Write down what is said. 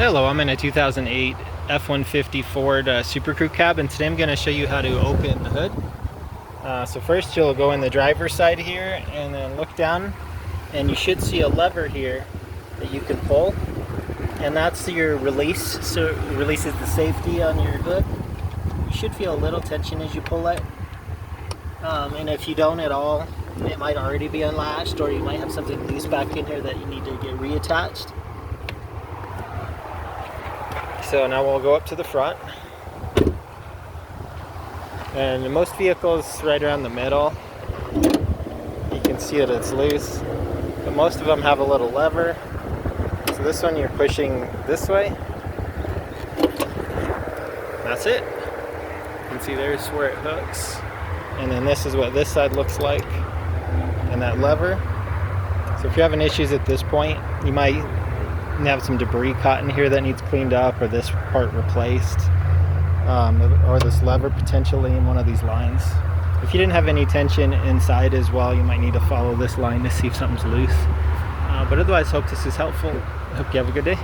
Hello, I'm in a 2008 F-150 Ford SuperCrew cab, and today I'm going to show you how to open the hood. So first you'll go in the driver's side here and then look down, and you should see a lever here that you can pull, and that's your release. So it releases the safety on your hood. You should feel a little tension as you pull it, and if you don't at all, it might already be unlatched, or you might have something loose back in here that you need to get reattached. So now we'll go up to the front, and in most vehicles right around the middle you can see that it's loose, but most of them have a little lever. So this one you're pushing this way, that's it. You can see there's where it hooks, and then this is what this side looks like, and that lever. So if you're having issues at this point, you might have some debris caught in here that needs cleaned up, or this part replaced, or this lever potentially in one of these lines. If you didn't have any tension inside as well, you might need to follow this line to see if something's loose. But otherwise, hope this is helpful. Hope you have a good day.